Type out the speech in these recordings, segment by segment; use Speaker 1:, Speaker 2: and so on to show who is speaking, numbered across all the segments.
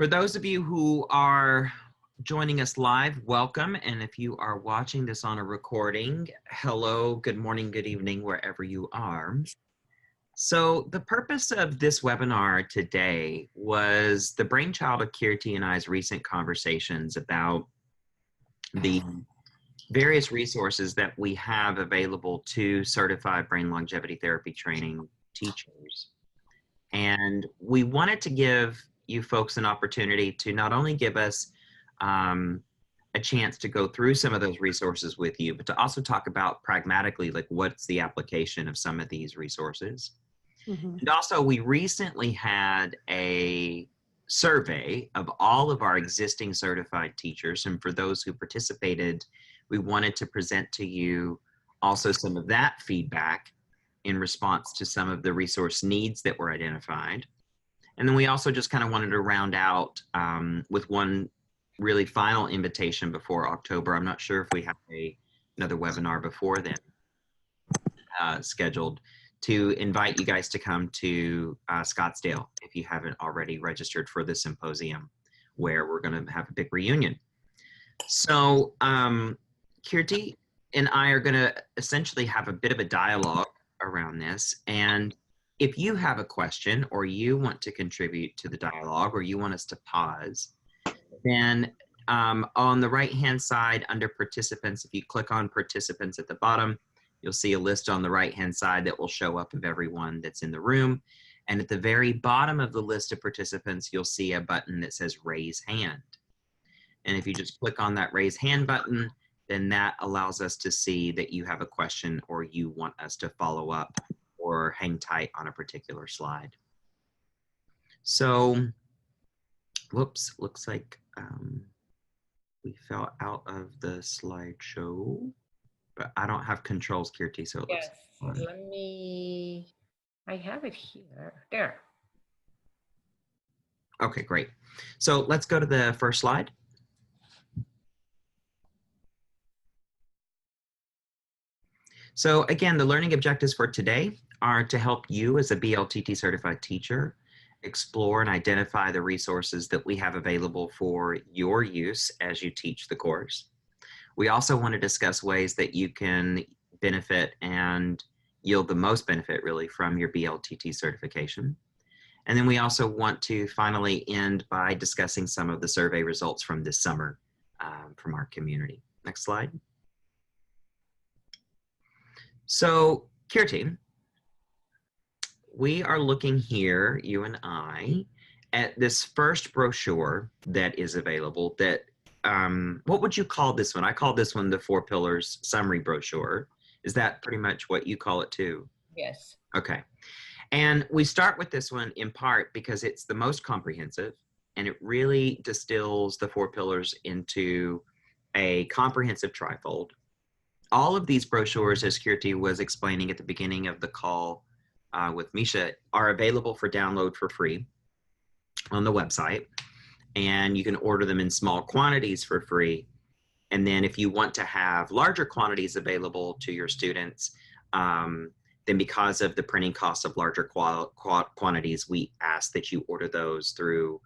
Speaker 1: For those of you who are joining us live, welcome. And if you are watching this on a recording, hello, good morning, good evening, wherever you are. So the purpose of this webinar today was the brainchild of Kirti and I's recent conversations about the various resources that we have available to certified brain longevity therapy training teachers. And we wanted to give you folks an opportunity to not only give us a chance to go through some of those resources with you, but to also talk about pragmatically, like what's the application of some of these resources. And also, we recently had a survey of all of our existing certified teachers. And for those who participated, we wanted to present to you also some of that feedback in response to some of the resource needs that were identified. And then we also just kind of wanted to round out with one really final invitation before October. I'm not sure if we have another webinar before then scheduled, to invite you guys to come to Scottsdale if you haven't already registered for the symposium, where we're going to have a big reunion. So Kirti and I are going to essentially have a bit of a dialogue around this. And if you have a question or you want to contribute to the dialogue or you want us to pause, then on the right-hand side under participants, if you click on participants at the bottom, you'll see a list on the right-hand side that will show up of everyone that's in the room. And at the very bottom of the list of participants, you'll see a button that says raise hand. And if you just click on that raise hand button, then that allows us to see that you have a question or you want us to follow up or hang tight on a particular slide. So, whoops, looks like we fell out of the slideshow, but I don't have controls, Kirti, so it looks
Speaker 2: yes, let me, I have it here, there.
Speaker 1: Okay, great. So let's go to the first slide. So again, the learning objectives for today are to help you as a BLTT certified teacher explore and identify the resources that we have available for your use as you teach the course. We also want to discuss ways that you can benefit and yield the most benefit really from your BLTT certification. And then we also want to finally end by discussing some of the survey results from this summer from our community. Next slide. So, Kirti, we are looking here, you and I, at this first brochure that is available that, what would you call this one? I call this one the 4 Pillars Summary Brochure. Is that pretty much what you call it too?
Speaker 2: Yes.
Speaker 1: Okay. And we start with this one in part because it's the most comprehensive and it really distills the 4 pillars into a comprehensive trifold. All of these brochures, as Kirti was explaining at the beginning of the call with Misha, are available for download for free on the website. And you can order them in small quantities for free. And then if you want to have larger quantities available to your students, then because of the printing costs of larger quantities, we ask that you order those through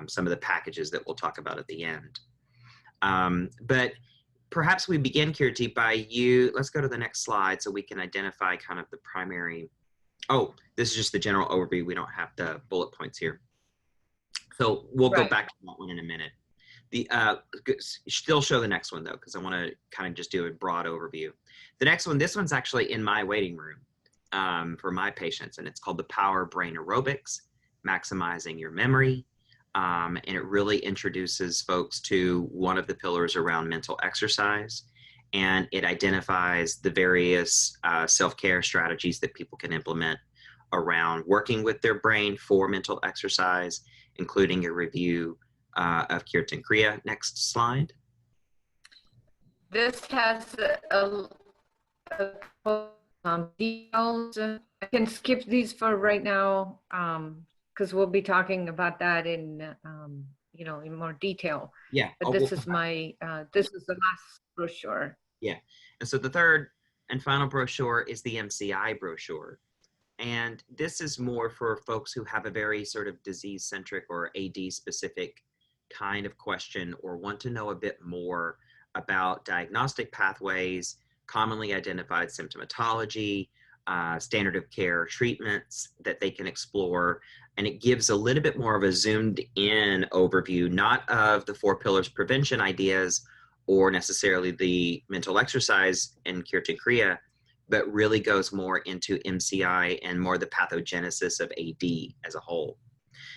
Speaker 1: some of the packages that we'll talk about at the end. But perhaps we begin, Kirti, by you, let's go to the next slide so we can identify kind of the primary, oh, this is just the general overview. We don't have the bullet points here. So we'll go back to that one in a minute. The still show the next one though, because I want to kind of just do a broad overview. The next one, this one's actually in my waiting room for my patients, and it's called The Power of Brain Aerobics, Maximizing Your Memory. And it really introduces folks to one of the pillars around mental exercise, and it identifies the various self-care strategies that people can implement around working with their brain for mental exercise, including a review of Kirtan Kriya. Next slide.
Speaker 2: This has details. I can skip these for right now because we'll be talking about that in you know, in more detail.
Speaker 1: Yeah.
Speaker 2: But this is my this is the last brochure.
Speaker 1: Yeah. And so the third and final brochure is the MCI brochure. And this is more for folks who have a very sort of disease-centric or AD-specific kind of question, or want to know a bit more about diagnostic pathways, commonly identified symptomatology, standard of care treatments that they can explore. And it gives a little bit more of a zoomed in overview, not of the 4 pillars prevention ideas or necessarily the mental exercise and Kirti Kriya, but really goes more into MCI and more the pathogenesis of AD as a whole.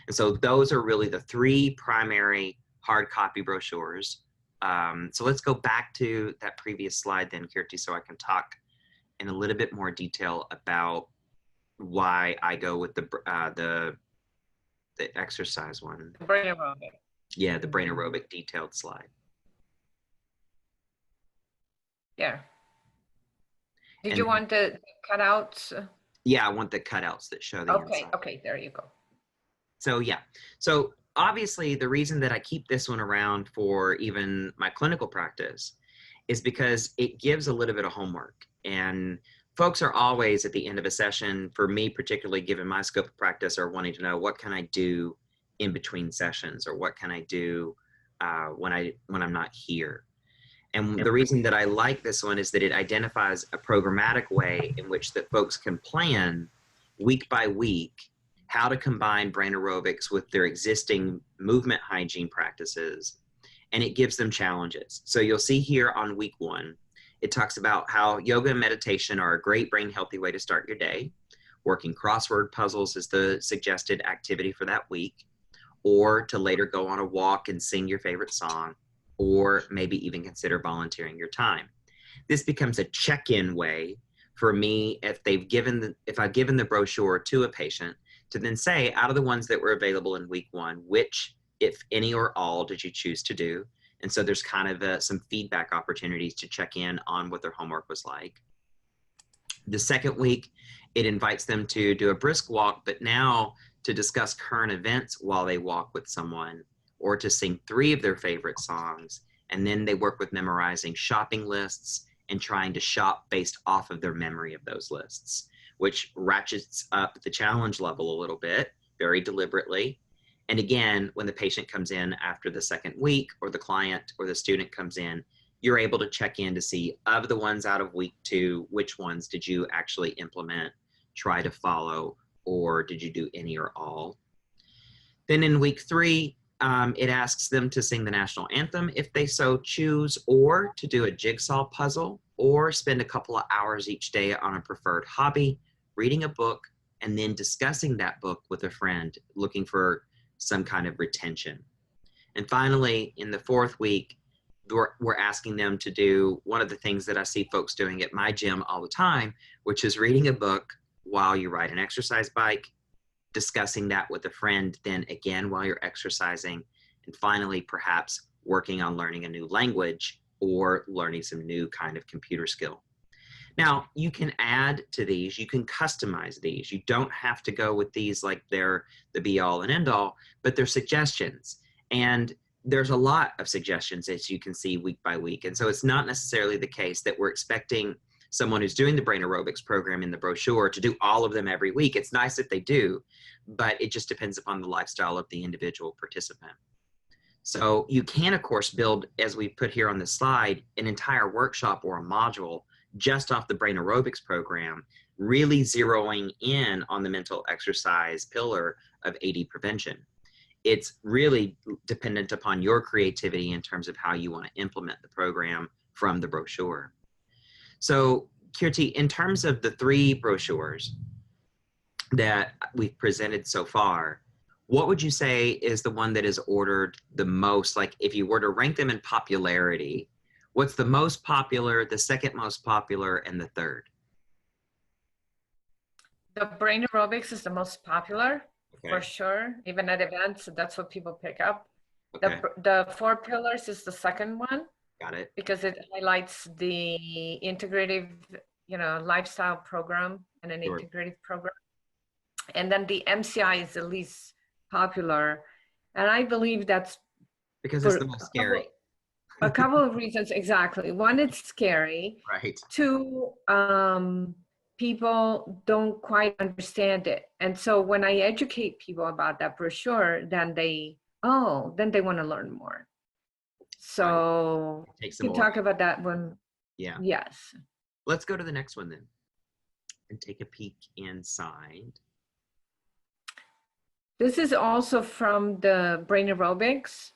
Speaker 1: And so those are really the 3 primary hard copy brochures. So let's go back to that previous slide then, Kirti, so I can talk in a little bit more detail about why I go with the exercise one.
Speaker 2: Brain aerobic.
Speaker 1: Yeah, the brain aerobic detailed slide.
Speaker 2: Yeah. Did you want the cutouts?
Speaker 1: Yeah, I want the cutouts that show the inside.
Speaker 2: Okay, there you go.
Speaker 1: So yeah, so obviously the reason that I keep this one around for even my clinical practice is because it gives a little bit of homework. And folks are always at the end of a session, for me particularly given my scope of practice, are wanting to know, what can I do in between sessions, or what can I do when I'm not here? And the reason that I like this one is that it identifies a programmatic way in which that folks can plan week by week how to combine brain aerobics with their existing movement hygiene practices, and it gives them challenges. So you'll see here on week 1, it talks about how yoga and meditation are a great brain healthy way to start your day. Working crossword puzzles is the suggested activity for that week, or to later go on a walk and sing your favorite song, or maybe even consider volunteering your time. This becomes a check-in way for me if I've given the brochure to a patient to then say, out of the ones that were available in week 1, which, if any or all, did you choose to do? And so there's kind of some feedback opportunities to check in on what their homework was like. The second week, it invites them to do a brisk walk, but now to discuss current events while they walk with someone, or to sing 3 of their favorite songs. And then they work with memorizing shopping lists and trying to shop based off of their memory of those lists, which ratchets up the challenge level a little bit, very deliberately. And again, when the patient comes in after the second week, or the client or the student comes in, you're able to check in to see, of the ones out of week 2, which ones did you actually implement, try to follow, or did you do any or all? Then in week 3, it asks them to sing the national anthem if they so choose, or to do a jigsaw puzzle, or spend a couple of hours each day on a preferred hobby, reading a book, and then discussing that book with a friend, looking for some kind of retention. And finally, in the 4th week, we're asking them to do one of the things that I see folks doing at my gym all the time, which is reading a book while you ride an exercise bike, discussing that with a friend, then again while you're exercising, and finally perhaps working on learning a new language or learning some new kind of computer skill. Now, you can add to these, you can customize these. You don't have to go with these like they're the be all and end all, but they're suggestions. And there's a lot of suggestions, as you can see, week by week. And so it's not necessarily the case that we're expecting someone who's doing the brain aerobics program in the brochure to do all of them every week. It's nice if they do, but it just depends upon the lifestyle of the individual participant. So you can, of course, build, as we put here on the slide, an entire workshop or a module just off the brain aerobics program, really zeroing in on the mental exercise pillar of AD prevention. It's really dependent upon your creativity in terms of how you want to implement the program from the brochure. So, Kirti, in terms of the 3 brochures that we've presented so far, what would you say is the one that is ordered the most? Like, if you were to rank them in popularity, what's the most popular, the second most popular, and the third?
Speaker 2: The brain aerobics is the most popular,
Speaker 1: Okay.
Speaker 2: for sure. Even at events, that's what people pick up.
Speaker 1: Okay.
Speaker 2: The 4 pillars is the second one.
Speaker 1: Got it.
Speaker 2: Because it highlights the integrative, lifestyle program and an
Speaker 1: Sure.
Speaker 2: integrative program. And then the MCI is the least popular. And I believe that's
Speaker 1: because it's the most scary.
Speaker 2: A couple of reasons, exactly. One, it's scary.
Speaker 1: Right.
Speaker 2: 2, people don't quite understand it. And so when I educate people about that brochure, then they want to learn more. So
Speaker 1: Take
Speaker 2: we
Speaker 1: some
Speaker 2: can
Speaker 1: more.
Speaker 2: talk about that when,
Speaker 1: Yeah.
Speaker 2: yes.
Speaker 1: Let's go to the next one then and take a peek inside.
Speaker 2: This is also from the Brain Aerobics.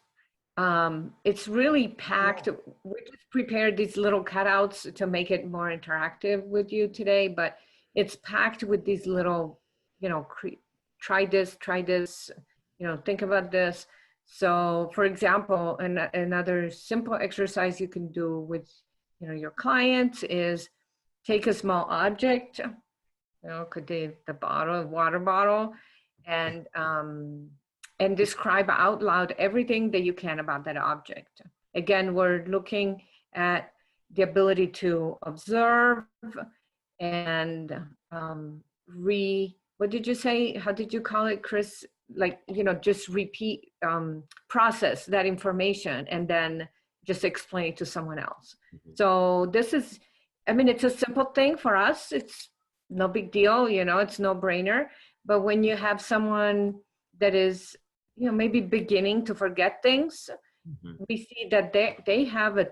Speaker 2: It's really packed. We just prepared these little cutouts to make it more interactive with you today, but it's packed with these little, you know, try this, you know, think about this. So for example, another simple exercise you can do with, you know, your clients is take a small object, you know, could be the bottle, water bottle, and describe out loud everything that you can about that object. Again, we're looking at the ability to observe and what did you say? How did you call it, Chris? Like, you know, just repeat, process that information and then just explain it to someone else.
Speaker 1: Mm-hmm.
Speaker 2: So this is, I mean, it's a simple thing for us. It's no big deal, you know, it's no brainer. But when you have someone that is, you know, maybe beginning to forget things,
Speaker 1: Mm-hmm.
Speaker 2: we see that they have a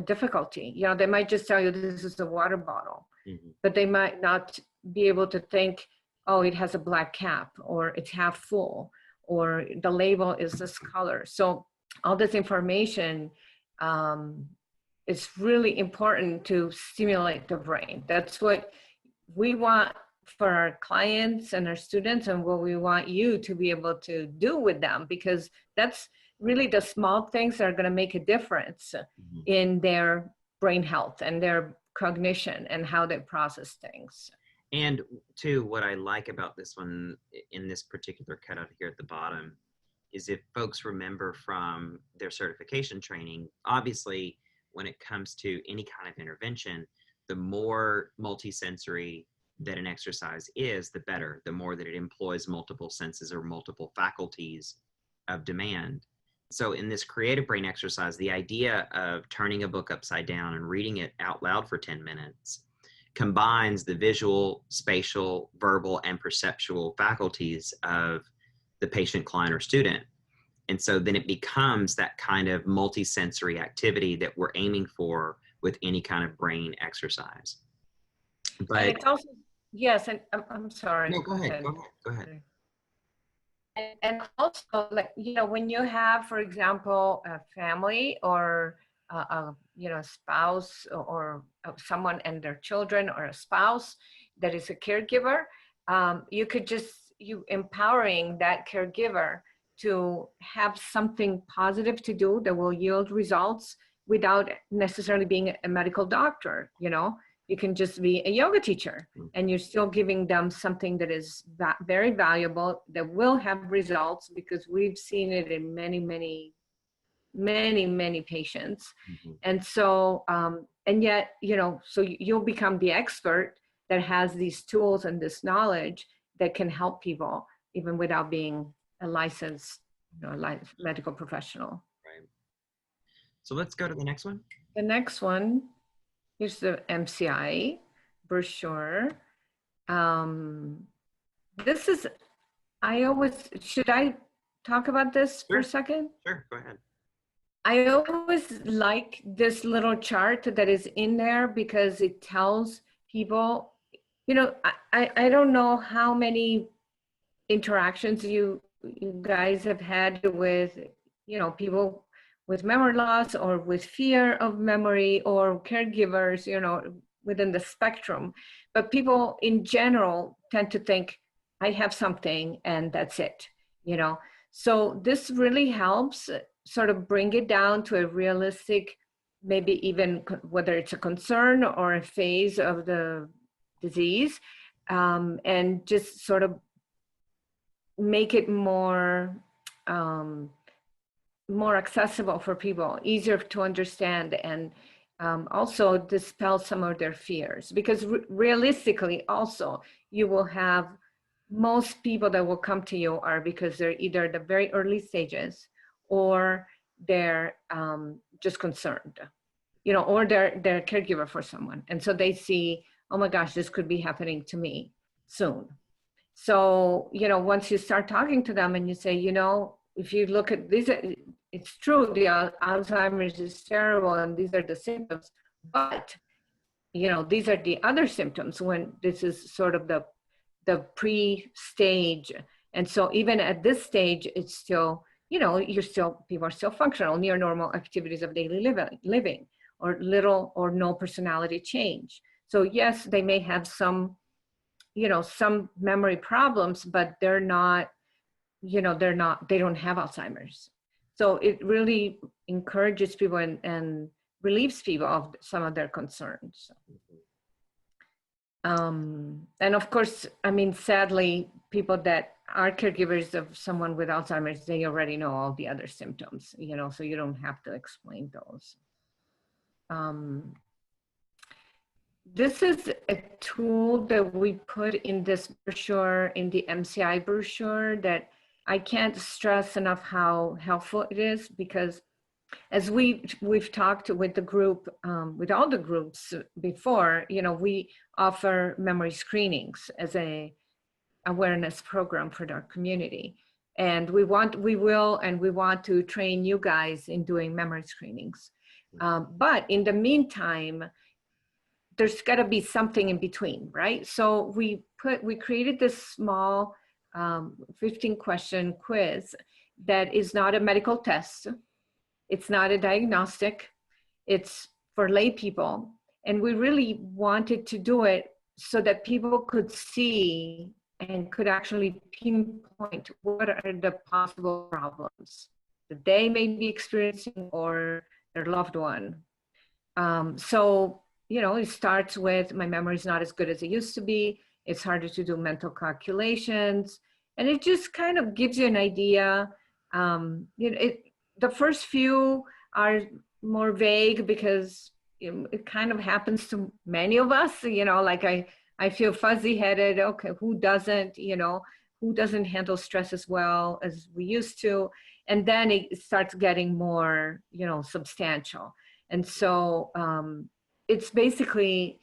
Speaker 2: difficulty. You know, they might just tell you this is a water bottle,
Speaker 1: Mm-hmm.
Speaker 2: but they might not be able to think, oh, it has a black cap, or it's half full, or the label is this color. So all this information is really important to stimulate the brain. That's what we want for our clients and our students, and what we want you to be able to do with them, because that's really the small things that are going to make a difference
Speaker 1: Mm-hmm.
Speaker 2: in their brain health and their cognition and how they process things.
Speaker 1: And too, what I like about this one in this particular cutout here at the bottom is, if folks remember from their certification training, obviously when it comes to any kind of intervention, the more multisensory that an exercise is, the better, the more that it employs multiple senses or multiple faculties of demand. So in this creative brain exercise, the idea of turning a book upside down and reading it out loud for 10 minutes combines the visual, spatial, verbal, and perceptual faculties of the patient, client, or student. And so then it becomes that kind of multisensory activity that we're aiming for with any kind of brain exercise. But
Speaker 2: and it's also, yes, and I'm sorry.
Speaker 1: No, go ahead. Go ahead.
Speaker 2: And also, like, you know, when you have, for example, a family or you know, spouse, or someone and their children, or a spouse that is a caregiver, you could you empowering that caregiver to have something positive to do that will yield results without necessarily being a medical doctor. You know, you can just be a yoga teacher, and you're still giving them something that is very valuable, that will have results, because we've seen it in many patients.
Speaker 1: Mm-hmm.
Speaker 2: And so, and yet, you know, so you'll become the expert that has these tools and this knowledge that can help people even without being a licensed, you know, medical professional.
Speaker 1: Right. So let's go to the next one.
Speaker 2: The next one, here's the Mci Brochure. This is, should I talk about this for a second?
Speaker 1: Sure, go ahead.
Speaker 2: I always like this little chart that is in there, because it tells people, you know, I don't know how many interactions you guys have had with, you know, people with memory loss or with fear of memory, or caregivers, you know, within the spectrum. But people in general tend to think, I have something and that's it, you know. So this really helps sort of bring it down to a realistic, maybe even whether it's a concern or a phase of the disease, and just sort of make it more more accessible for people, easier to understand, and also dispel some of their fears. Because realistically, also, you will have most people that will come to you are because they're either the very early stages, or they're just concerned, you know, or they're a caregiver for someone. And so they see, oh my gosh, this could be happening to me soon. So, you know, once you start talking to them and you say, you know, if you look at these, it's true, the Alzheimer's is terrible and these are the symptoms, but, you know, these are the other symptoms when this is sort of the pre-stage. And so even at this stage, it's still, you know, people are still functional, near normal activities of daily living, or little or no personality change. So yes, they may have some, you know, some memory problems, but they're not, you know, they don't have Alzheimer's. So it really encourages people and relieves people of some of their concerns. And of course, I mean, sadly, people that are caregivers of someone with Alzheimer's, they already know all the other symptoms, you know, so you don't have to explain those. This is a tool that we put in this brochure, in the MCI brochure, that I can't stress enough how helpful it is, because as we've talked with the group, with all the groups before, you know, we offer memory screenings as a awareness program for our community. And we want to train you guys in doing memory screenings. But in the meantime, there's got to be something in between, right? So we created this small 15-question quiz that is not a medical test. It's not a diagnostic. It's for lay people. And we really wanted to do it so that people could see and could actually pinpoint what are the possible problems that they may be experiencing or their loved one. So, you know, it starts with, my memory is not as good as it used to be. It's harder to do mental calculations. And it just kind of gives you an idea. You know, the first few are more vague because it kind of happens to many of us, you know, like I feel fuzzy headed. Okay, who doesn't, you know, who doesn't handle stress as well as we used to? And then it starts getting more, you know, substantial. And so it's basically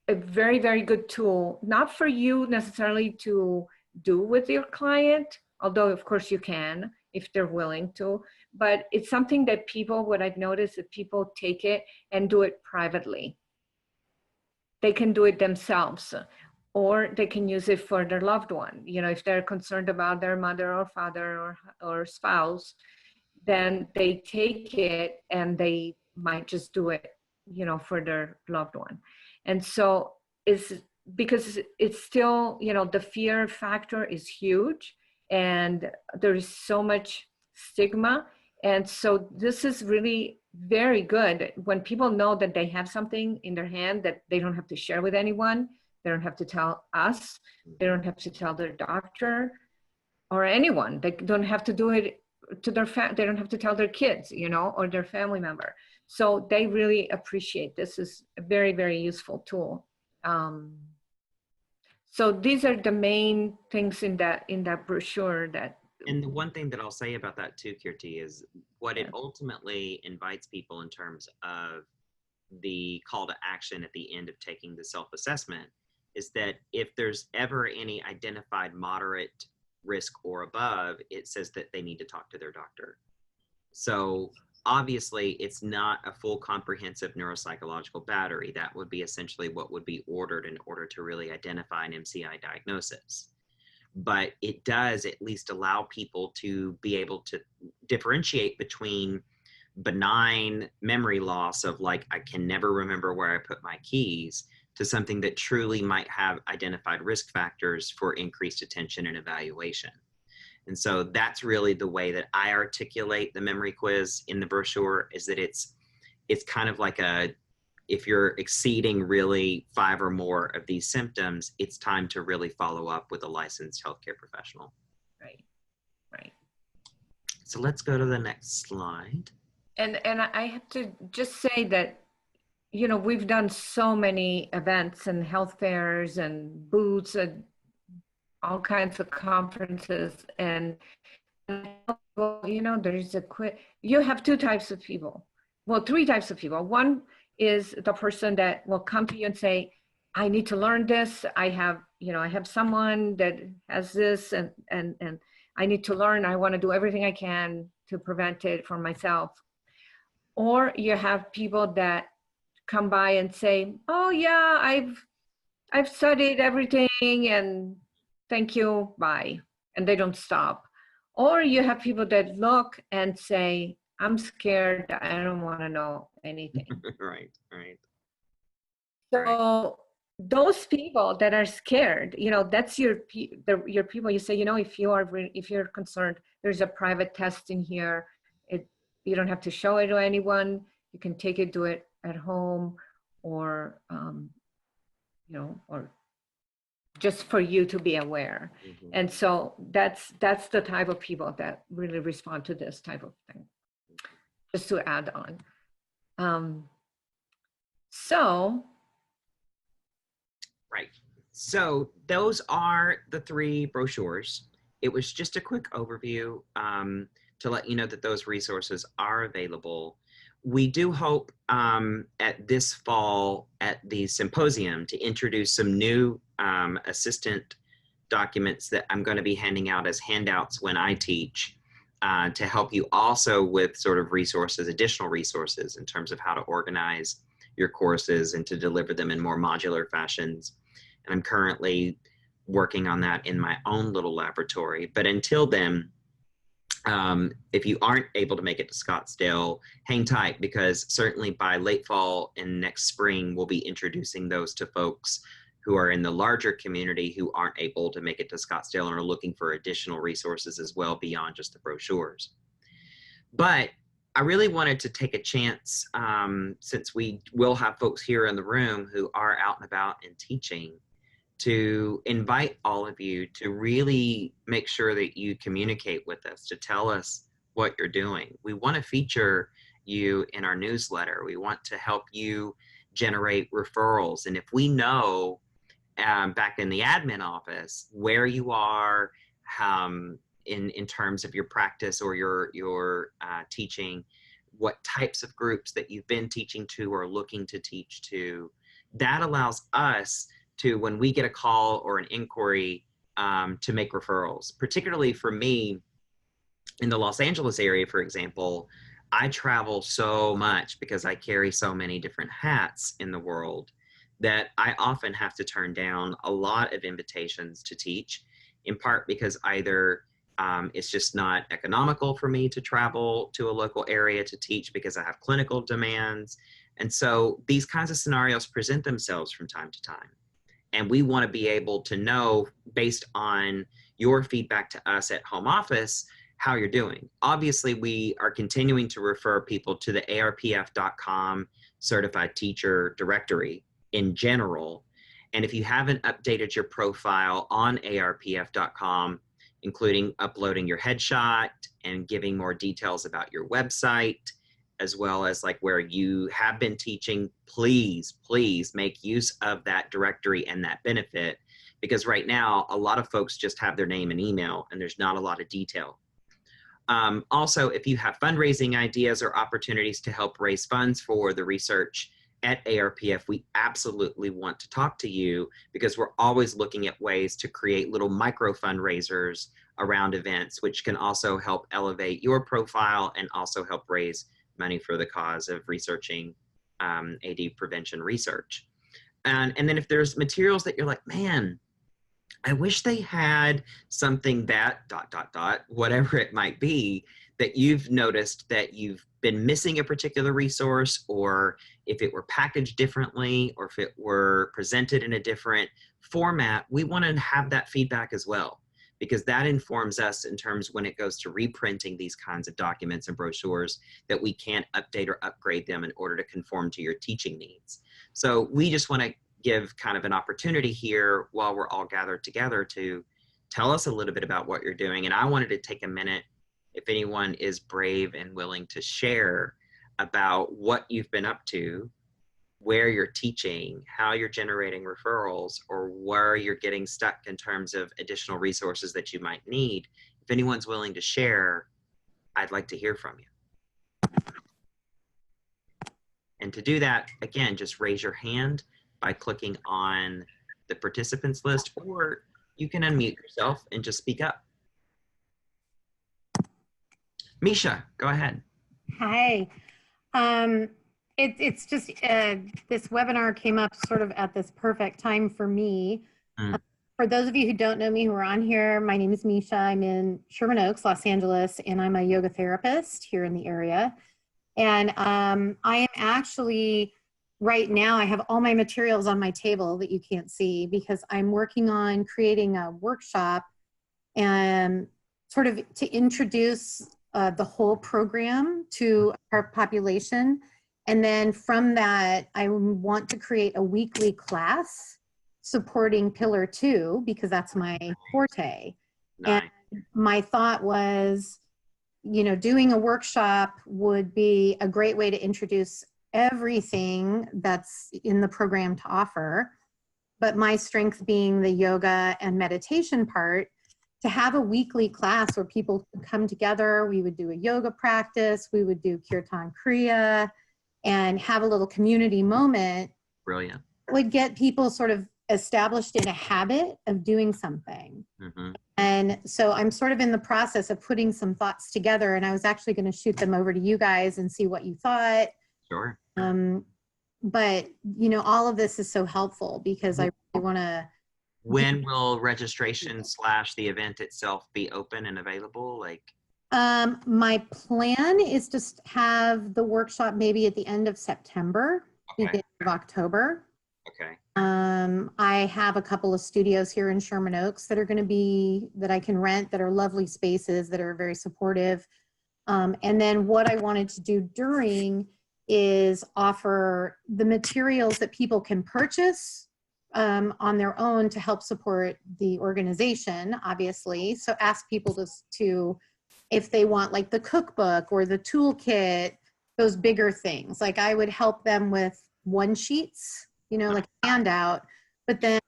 Speaker 2: a very, very good tool, not for you necessarily to do with your client, although of course you can if they're willing to, but it's something that people, what I've noticed is people take it and do it privately. They can do it themselves, or they can use it for their loved one. You know, if they're concerned about their mother or father or spouse, then they take it and they might just do it, you know, for their loved one. And so it's because it's still, you know, the fear factor is huge and there is so much stigma. And so this is really very good when people know that they have something in their hand that they don't have to share with anyone. They don't have to tell us. They don't have to tell their doctor or anyone. They don't have to do it to their they don't have to tell their kids, you know, or their family member. So they really appreciate this. Is a very, very useful tool. So these are the main things in that brochure that.
Speaker 1: And the one thing that I'll say about that too, Kirti, is what it ultimately invites people in terms of the call to action at the end of taking the self-assessment is that if there's ever any identified moderate risk or above, it says that they need to talk to their doctor. So obviously it's not a full comprehensive neuropsychological battery. That would be essentially what would be ordered in order to really identify an MCI diagnosis. But it does at least allow people to be able to differentiate between benign memory loss of like, I can never remember where I put my keys, to something that truly might have identified risk factors for increased attention and evaluation. And so that's really the way that I articulate the memory quiz in the brochure, is that it's kind of like if you're exceeding really 5 or more of these symptoms, it's time to really follow up with a licensed healthcare professional.
Speaker 2: Right, right.
Speaker 1: So let's go to the next slide.
Speaker 2: And I have to just say that, you know, we've done so many events and health fairs and booths and all kinds of conferences, and you know, there's you have 2 types of people. Well, 3 types of people. One is the person that will come to you and say, I need to learn this. I have, I have someone that has this and I need to learn. I want to do everything I can to prevent it for myself. Or you have people that come by and say, oh yeah, I've studied everything and thank you, bye. And they don't stop. Or you have people that look and say, I'm scared, I don't want to know anything.
Speaker 1: Right, right.
Speaker 2: So those people that are scared, that's your people. You say, if you're concerned, there's a private test in here. You don't have to show it to anyone. You can take it, do it at home, or or just for you to be aware.
Speaker 1: Mm-hmm.
Speaker 2: And so that's the type of people that really respond to this type of thing. Just to add on.
Speaker 1: Right. So those are the 3 brochures. It was just a quick overview to let you know that those resources are available. We do hope at this fall at the symposium to introduce some new assistant documents that I'm going to be handing out as handouts when I teach to help you also with sort of resources, additional resources in terms of how to organize your courses and to deliver them in more modular fashions. And I'm currently working on that in my own little laboratory. But until then, if you aren't able to make it to Scottsdale, hang tight, because certainly by late fall and next spring, we'll be introducing those to folks who are in the larger community who aren't able to make it to Scottsdale and are looking for additional resources as well beyond just the brochures. But I really wanted to take a chance, since we will have folks here in the room who are out and about and teaching, to invite all of you to really make sure that you communicate with us, to tell us what you're doing. We want to feature you in our newsletter. We want to help you generate referrals. And if we know back in the admin office where you are in terms of your practice or your teaching, what types of groups that you've been teaching to or looking to teach to, that allows us to, when we get a call or an inquiry, to make referrals. Particularly for me in the Los Angeles area, for example, I travel so much because I carry so many different hats in the world that I often have to turn down a lot of invitations to teach, in part because either it's just not economical for me to travel to a local area to teach because I have clinical demands. And so these kinds of scenarios present themselves from time to time. And we want to be able to know, based on your feedback to us at home office, how you're doing. Obviously, we are continuing to refer people to the ARPF.com certified teacher directory in general. And if you haven't updated your profile on ARPF.com, including uploading your headshot and giving more details about your website, as well as like where you have been teaching, please make use of that directory and that benefit, because right now a lot of folks just have their name and email and there's not a lot of detail. Also, if you have fundraising ideas or opportunities to help raise funds for the research at ARPF, we absolutely want to talk to you, because we're always looking at ways to create little micro fundraisers around events, which can also help elevate your profile and also help raise money for the cause of researching AD prevention research. And then if there's materials that you're like, man, I wish they had something that ... whatever it might be, that you've noticed that you've been missing a particular resource, or if it were packaged differently, or if it were presented in a different format, we want to have that feedback as well, because that informs us in terms when it goes to reprinting these kinds of documents and brochures, that we can't update or upgrade them in order to conform to your teaching needs. So we just want to give kind of an opportunity here while we're all gathered together to tell us a little bit about what you're doing. And I wanted to take a minute, if anyone is brave and willing to share about what you've been up to, where you're teaching, how you're generating referrals, or where you're getting stuck in terms of additional resources that you might need. If anyone's willing to share, I'd like to hear from you. And to do that, again, just raise your hand by clicking on the participants list, or you can unmute yourself and just speak up. Misha, go ahead.
Speaker 3: Hi. It's just this webinar came up sort of at this perfect time for me. For those of you who don't know me who are on here, my name is Misha. I'm in Sherman Oaks, Los Angeles, and I'm a yoga therapist here in the area. And I am actually, right now, I have all my materials on my table that you can't see because I'm working on creating a workshop and sort of to introduce the whole program to our population. And then from that, I want to create a weekly class supporting Pillar 2 because that's my forte.
Speaker 1: Nice.
Speaker 3: And my thought was, you know, doing a workshop would be a great way to introduce everything that's in the program to offer. But my strength being the yoga and meditation part, to have a weekly class where people could come together, we would do a yoga practice, we would do kirtan kriya, and have a little community moment.
Speaker 1: Brilliant.
Speaker 3: Would get people sort of established in a habit of doing something. And so I'm sort of in the process of putting some thoughts together, and I was actually going to shoot them over to you guys and see what you thought.
Speaker 1: Sure.
Speaker 3: But, you know, all of this is so helpful because I really want to.
Speaker 1: When will registration / the event itself be open and available? Like,
Speaker 3: my plan is to have the workshop maybe at the end of September, beginning of October.
Speaker 1: Okay.
Speaker 3: I have a couple of studios here in Sherman Oaks that are going to be, that I can rent, that are lovely spaces, that are very supportive. And then what I wanted to do during is offer the materials that people can purchase on their own to help support the organization, obviously. So ask people to, if they want like the cookbook or the toolkit, those bigger things. Like I would help them with one sheets, you know, like a handout, but then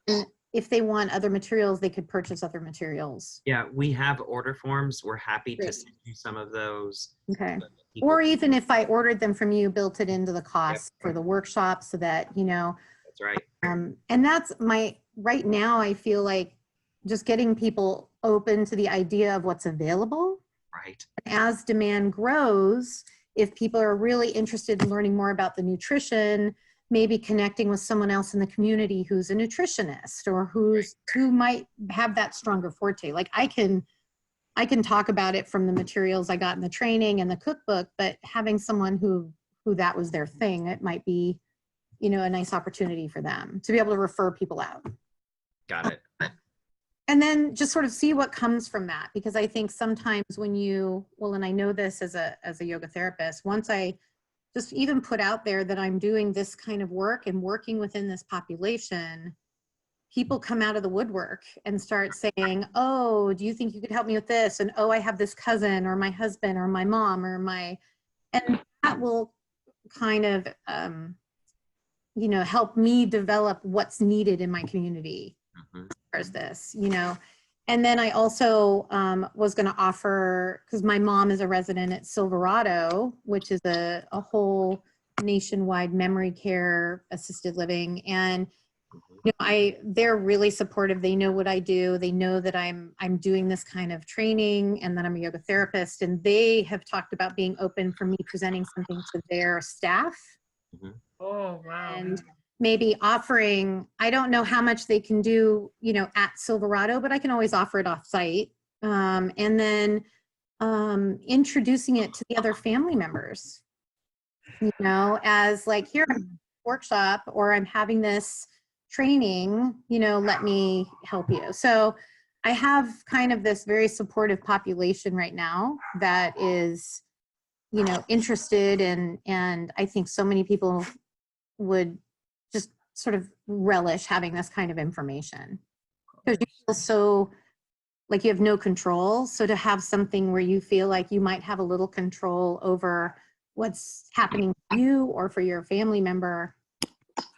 Speaker 3: if they want other materials, they could purchase other materials.
Speaker 1: Yeah, we have order forms. We're happy to send you some of those.
Speaker 3: Okay. Or even if I ordered them from you, built it into the cost for the workshop so that, you know.
Speaker 1: That's right.
Speaker 3: And that's right now I feel like just getting people open to the idea of what's available.
Speaker 1: Right.
Speaker 3: As demand grows, if people are really interested in learning more about the nutrition, maybe connecting with someone else in the community who's a nutritionist or who might have that stronger forte. Like I can talk about it from the materials I got in the training and the cookbook, but having someone who that was their thing, it might be, you know, a nice opportunity for them to be able to refer people out.
Speaker 1: Got it.
Speaker 3: And then just sort of see what comes from that, because I think sometimes when and I know this as a yoga therapist, once I just even put out there that I'm doing this kind of work and working within this population, people come out of the woodwork and start saying, oh, do you think you could help me with this? And, oh, I have this cousin or my husband or my mom or and that will kind of, you know, help me develop what's needed in my community as far as this, you know. And then I also was going to offer, because my mom is a resident at Silverado, which is a whole nationwide memory care assisted living. And you know, they're really supportive. They know what I do. They know that I'm doing this kind of training and that I'm a yoga therapist. And they have talked about being open for me presenting something to their staff.
Speaker 2: Oh, wow.
Speaker 3: And maybe offering, I don't know how much they can do, you know, at Silverado, but I can always offer it off site. And then introducing it to the other family members, you know, as like, here, I'm a workshop, or I'm having this training, you know, let me help you. So I have kind of this very supportive population right now that is, you know, interested and I think so many people would just sort of relish having this kind of information, because you feel so like you have no control. So to have something where you feel like you might have a little control over what's happening to you or for your family member,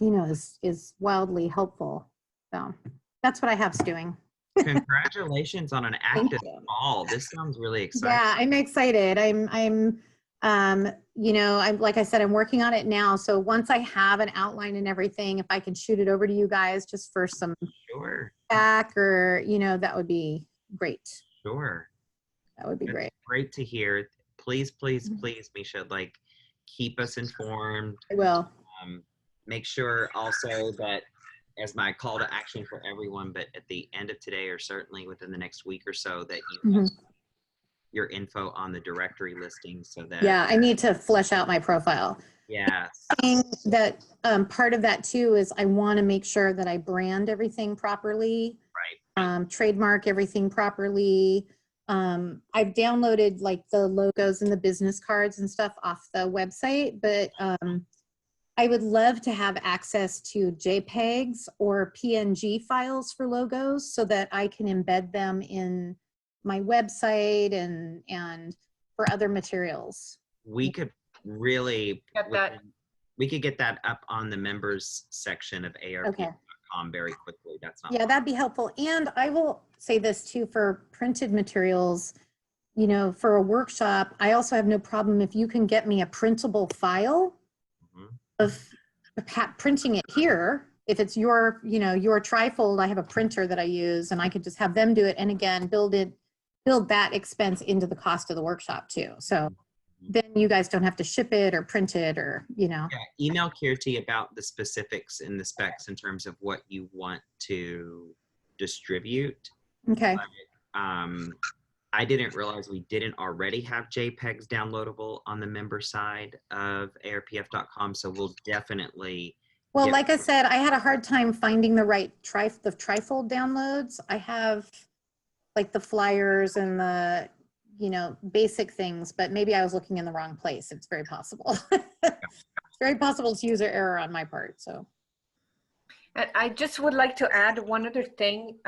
Speaker 3: you know, is wildly helpful. So that's what I have doing.
Speaker 1: Congratulations on an active fall. This sounds really exciting.
Speaker 3: Yeah, I'm excited. You know, I'm, like I said, I'm working on it now. So once I have an outline and everything, if I can shoot it over to you guys just for some
Speaker 1: Sure.
Speaker 3: feedback, or, you know, that would be great.
Speaker 1: Sure.
Speaker 3: That would be
Speaker 1: That's
Speaker 3: great.
Speaker 1: great to hear. Please, please,
Speaker 3: Mhm.
Speaker 1: please, Misha, like keep us informed.
Speaker 3: I will.
Speaker 1: Make sure also that as my call to action for everyone, but at the end of today or certainly within the next week or so, that you have
Speaker 3: Mhm.
Speaker 1: your info on the directory listing so that
Speaker 3: Yeah, I need to flesh out my profile.
Speaker 1: yes,
Speaker 3: Thing that part of that too is I want to make sure that I brand everything properly, trademark everything properly. I've downloaded like the logos and the business cards and stuff off the website, but I would love to have access to JPEGs or PNG files for logos so that I can embed them in my website and for other materials.
Speaker 1: we could really
Speaker 2: Get that.
Speaker 1: we could get that up on the members section of ARPF.com very quickly. That's not
Speaker 3: Yeah, that'd be helpful. And I will say this too, for printed materials, you know, for a workshop, I also have no problem if you can get me a printable file
Speaker 1: Mhm.
Speaker 3: of printing it here. If it's your, you know, your trifold, I have a printer that I use and I could just have them do it. And again, build that expense into the cost of the workshop too. So then you guys don't have to ship it or print it or, you know.
Speaker 1: Yeah, email Kirti about the specifics and the specs in terms of what you want to distribute.
Speaker 3: Okay.
Speaker 1: I didn't realize we didn't already have JPEGs downloadable on the member side of ARPF.com, so we'll definitely.
Speaker 3: Well, like I said, I had a hard time finding the right trifold downloads. I have like the flyers and the, you know, basic things, but maybe I was looking in the wrong place. It's very possible. It's very possible it's user error on my part, so.
Speaker 2: And I just would like to add one other thing,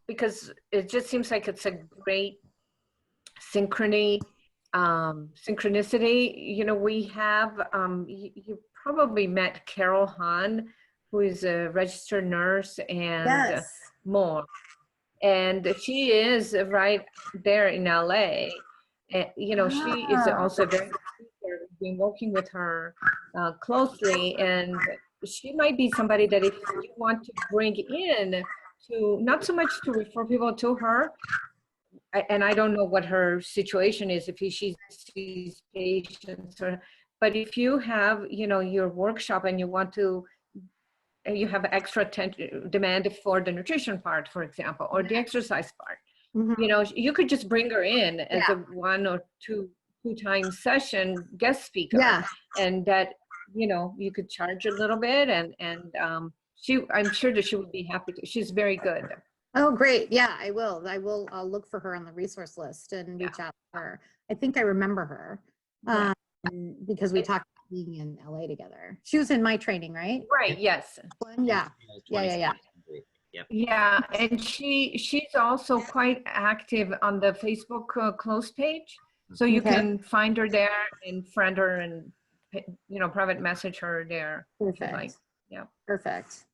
Speaker 2: because it just seems like it's a great synchronicity. You know, we have, you probably met Carol Hahn, who is a registered nurse and
Speaker 3: Yes.
Speaker 2: more. And she is right there in LA. And, you know, she is also very good speaker. We've been working with her closely, and she might be somebody that if you want to bring in to, not so much to refer people to her, and I don't know what her situation is, if she sees patients, or, but if you have, you know, your workshop and you want to, you have extra demand for the nutrition part, for example, or the exercise part,
Speaker 3: Mhm.
Speaker 2: you know, you could just bring her in as
Speaker 3: Yeah.
Speaker 2: a 1 or 2 time session guest speaker.
Speaker 3: Yeah.
Speaker 2: And that, you know, you could charge a little bit, and I'm sure that she would be happy to. She's very good.
Speaker 3: Oh, great. Yeah, I will. I'll look for her on the resource list and reach out to her. I think I remember her
Speaker 2: Yeah.
Speaker 3: because we talked about being in LA together. She was in my training, right?
Speaker 2: Right, yes.
Speaker 3: Yeah. Yeah.
Speaker 1: Yep.
Speaker 2: Yeah, and she's also quite active on the Facebook close page, so you
Speaker 3: Okay.
Speaker 2: can find her there and friend her and, you know, private message her there if you'd like. Yeah.
Speaker 3: Perfect.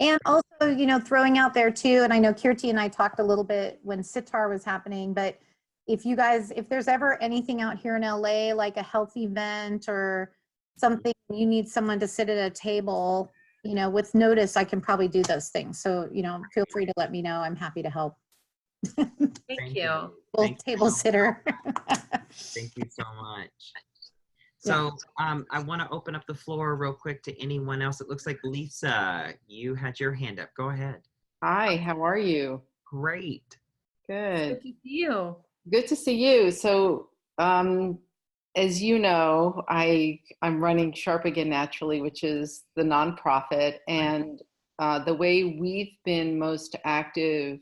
Speaker 3: And also, you know, throwing out there too, and I know Kirti and I talked a little bit when Sitar was happening, but if you guys, if there's ever anything out here in LA, like a health event or something, you need someone to sit at a table, you know, with notice, I can probably do those things. So, you know, feel free to let me know. I'm happy to help.
Speaker 2: Thank you.
Speaker 3: Table sitter.
Speaker 1: Thank you so much. So I want to open up the floor real quick to anyone else. It looks like Lisa, you had your hand up. Go ahead.
Speaker 4: Hi, how are you?
Speaker 1: Great.
Speaker 4: Good.
Speaker 2: Good to see you.
Speaker 4: Good to see you. So, as you know, I'm running Sharp Again Naturally, which is the nonprofit, and the way we've been most active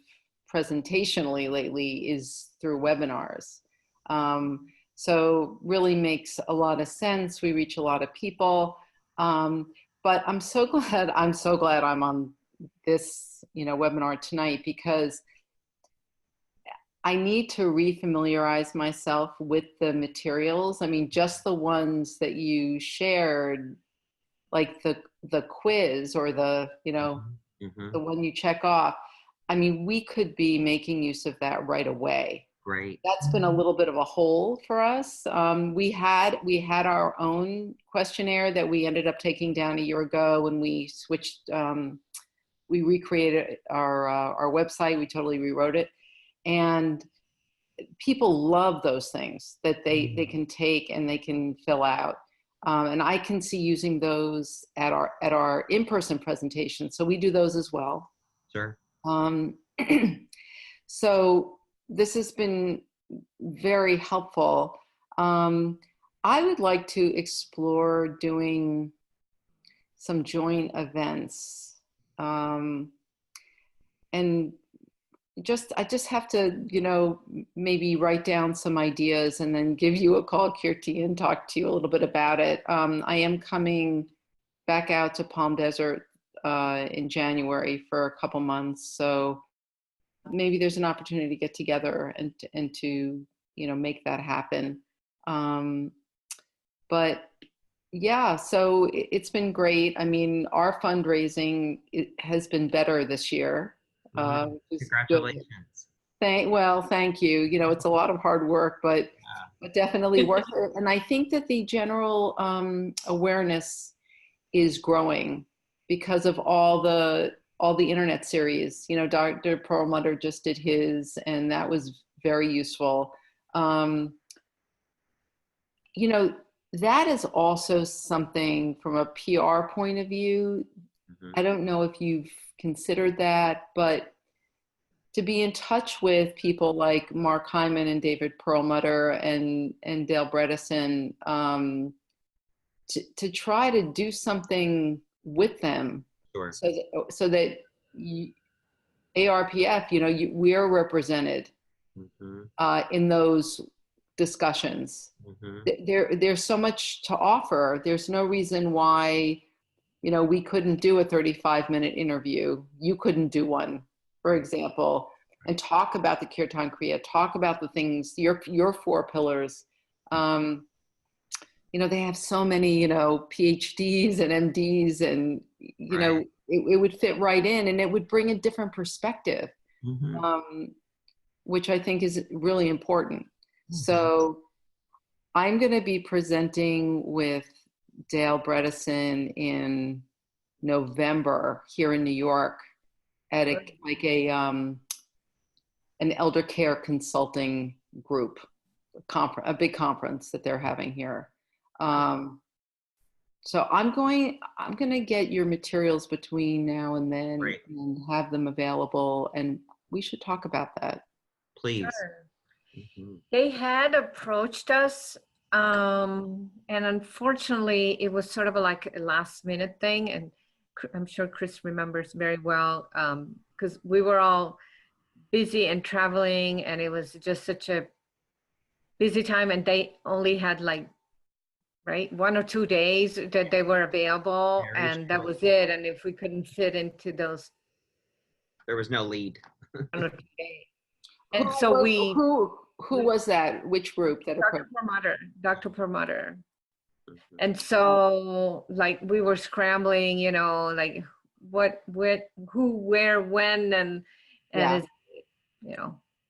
Speaker 4: presentationally lately is through webinars. So really makes a lot of sense. We reach a lot of people, but I'm so glad I'm on this, you know, webinar tonight, because I need to refamiliarize myself with the materials. I mean, just the ones that you shared, like the quiz or the, you know, the one you check off. I mean, we could be making use of that right away.
Speaker 1: Great.
Speaker 4: That's been a little bit of a hole for us. We had our own questionnaire that we ended up taking down a year ago when we switched. We recreated our website. We totally rewrote it, and people love those things that they can take and they can fill out. And I can see using those at our in-person presentations. So we do those as well.
Speaker 1: Sure.
Speaker 4: So this has been very helpful. I would like to explore doing some joint events. And I just have to, maybe write down some ideas and then give you a call, Kirti, and talk to you a little bit about it. I am coming back out to Palm Desert in January for a couple months. So maybe there's an opportunity to get together and to, make that happen. But yeah, so it's been great. I mean, our fundraising has been better this year.
Speaker 1: Congratulations.
Speaker 4: Thank you. It's a lot of hard work, but definitely worth it. And I think that the general awareness is growing because of all the internet series. Dr. Perlmutter just did his, and that was very useful. That is also something from a PR point of view. Mm-hmm. I don't know if you've considered that, but to be in touch with people like Mark Hyman and David Perlmutter and Dale Bredesen, to try to do something with them.
Speaker 1: Sure.
Speaker 4: So that ARPF, we're represented in those discussions. Mm-hmm. There's so much to offer. There's no reason why, we couldn't do a 35-minute interview. You couldn't do one, for example, and talk about the Kirtan Kriya, talk about the things, your 4 pillars. They have so many, PhDs and MDs, and,
Speaker 1: right.
Speaker 4: It would fit right in, and it would bring a different perspective, which I think is really important. Mm-hmm. So I'm going to be presenting with Dale Bredesen in November here in New York at an elder care consulting group, a big conference that they're having here. So I'm going to get your materials between now and then. Great. And have them available, and we should talk about that.
Speaker 1: Please.
Speaker 2: Sure. Mm-hmm. They had approached us, and unfortunately it was sort of like a last minute thing, and I'm sure Chris remembers very well, because we were all busy and traveling, and it was just such a busy time, and they only had 1 or 2 days that they were available, and that was it. And if we couldn't fit into those,
Speaker 1: there was no lead.
Speaker 2: 1 or 2 days. And so
Speaker 4: who was that? Which group that approached?
Speaker 2: Dr. Perlmutter. Mm-hmm. And so we were scrambling, what, who, where, when, and it's,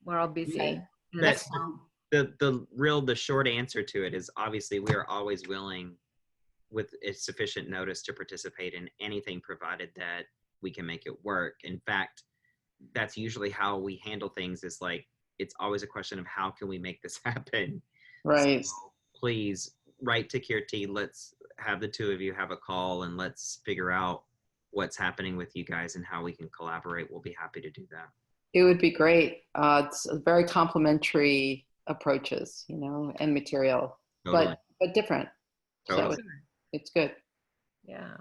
Speaker 2: we're all busy.
Speaker 1: Okay. The short answer to it is obviously we are always willing with sufficient notice to participate in anything provided that we can make it work. In fact, that's usually how we handle things, is it's always a question of how can we make this happen?
Speaker 4: Right.
Speaker 1: So please write to Kirti. Let's have the 2 of you have a call and let's figure out what's happening with you guys and how we can collaborate. We'll be happy to do that. It
Speaker 4: would be great. It's very complimentary approaches, and material, totally. but different. Totally. So it's good.
Speaker 2: Yeah.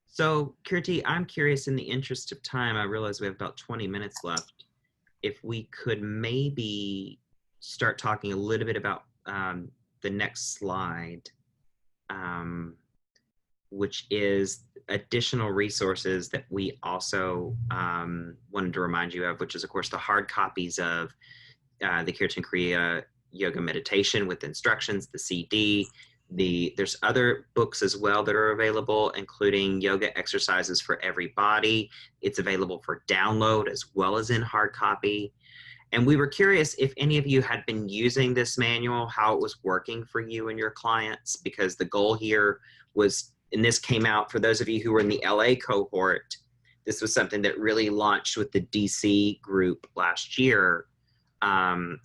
Speaker 1: So Kirti, I'm curious, in the interest of time, I realize we have about 20 minutes left. If we could maybe start talking a little bit about the next slide, which is additional resources that we also wanted to remind you of, which is, of course, the hard copies of the Kirtan Kriya Yoga Meditation with instructions, the CD. There's other books as well that are available, including Yoga Exercises for Every Body. It's available for download as well as in hard copy. And we were curious if any of you had been using this manual, how it was working for you and your clients, because the goal here was, and this came out for those of you who were in the LA cohort, this was something that really launched with the DC group last year,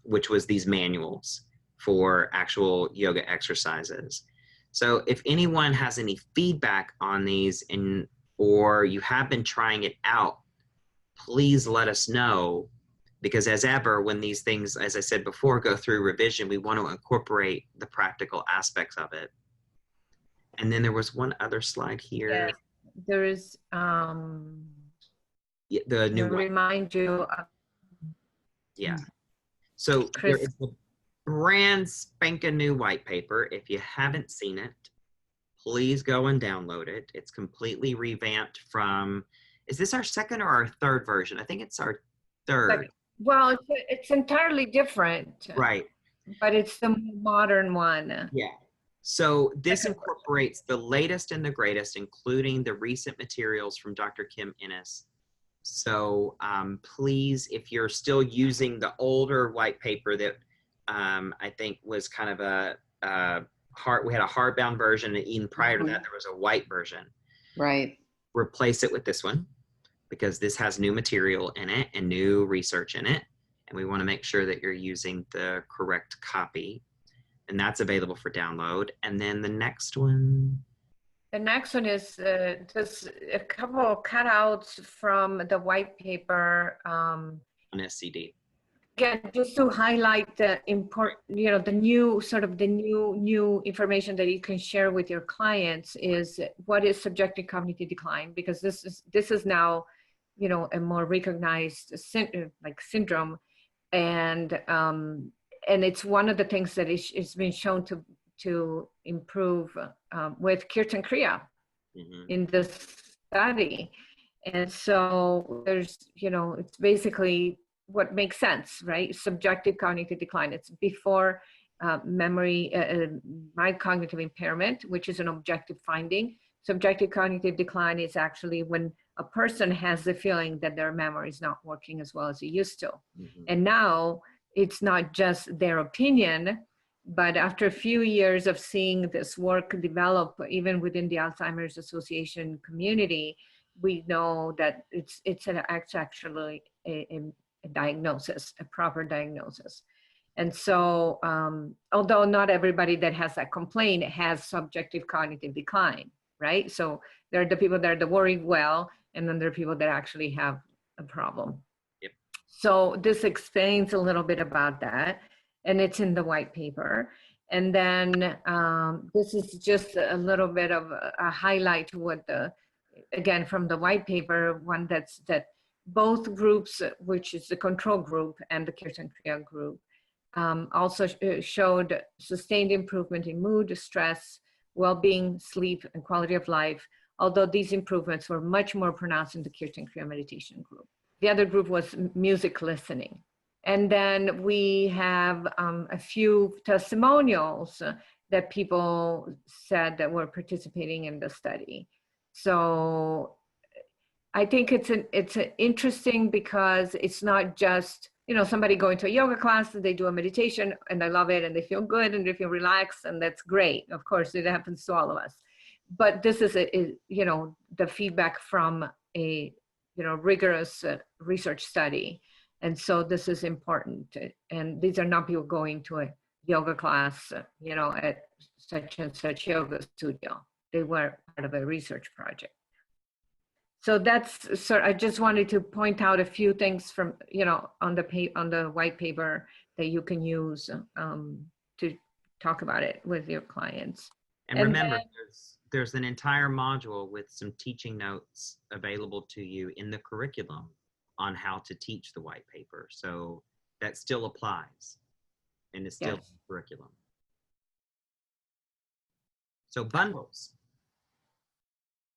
Speaker 1: which was these manuals for actual yoga exercises. So if anyone has any feedback on these or you have been trying it out, please let us know, because as ever, when these things, as I said before, go through revision, we want to incorporate the practical aspects of it. And then there was one other slide here.
Speaker 2: Yes, there is,
Speaker 1: Yeah, the new
Speaker 2: to
Speaker 1: one.
Speaker 2: remind you of,
Speaker 1: Yeah. So there is a brand spanking new white paper. If you haven't seen it, please go and download it. It's completely revamped from, is this our second or our third version? I think it's our third.
Speaker 2: well, it's entirely different,
Speaker 1: Right.
Speaker 2: but it's the modern one.
Speaker 1: Yeah. So this incorporates the latest and the greatest, including the recent materials from Dr. Kim Innes. So please, if you're still using the older white paper that I think was kind of we had a hardbound version, and even prior to that, there was a white version.
Speaker 4: Right.
Speaker 1: Replace it with this one, because this has new material in it and new research in it. And we want to make sure that you're using the correct copy. And that's available for download. And then the next one.
Speaker 2: The next one is just a couple of cutouts from the white paper.
Speaker 1: On SCD.
Speaker 2: Again, just to highlight the important, the new sort of the new information that you can share with your clients is what is subjective cognitive decline, because this is now, a more recognized syndrome, and it's one of the things that is been shown to improve with Kirtan Kriya in this study. And so there's, it's basically what makes sense, right? Subjective cognitive decline. It's before memory, mild cognitive impairment, which is an objective finding. Subjective cognitive decline is actually when a person has the feeling that their memory is not working as well as it used to. And now it's not just their opinion, but after a few years of seeing this work develop, even within the Alzheimer's Association community, we know that it's actually a diagnosis, a proper diagnosis. And so, although not everybody that has that complaint has subjective cognitive decline, right? So there are the people that are worried well, and then there are people that actually have a problem.
Speaker 1: Yep.
Speaker 2: So this explains a little bit about that, and it's in the white paper. And then this is just a little bit of a highlight to what again, from the white paper, one that both groups, which is the control group and the Kirtan Kriya group, also showed sustained improvement in mood, stress, well-being, sleep, and quality of life, although these improvements were much more pronounced in the Kirtan Kriya meditation group. The other group was music listening. And then we have a few testimonials that people said that were participating in the study. So I think it's interesting because it's not just, somebody going to a yoga class and they do a meditation and they love it and they feel good and they feel relaxed, and that's great. Of course, it happens to all of us. But this is the feedback from a rigorous research study. And so this is important. And these are not people going to a yoga class, at such and such yoga studio. They were part of a research project. So I just wanted to point out a few things from, on the white paper that you can use to talk about it with your clients.
Speaker 1: And remember, there's an entire module with some teaching notes available to you in the curriculum on how to teach the white paper. So that still applies and it's still in the curriculum. So bundles.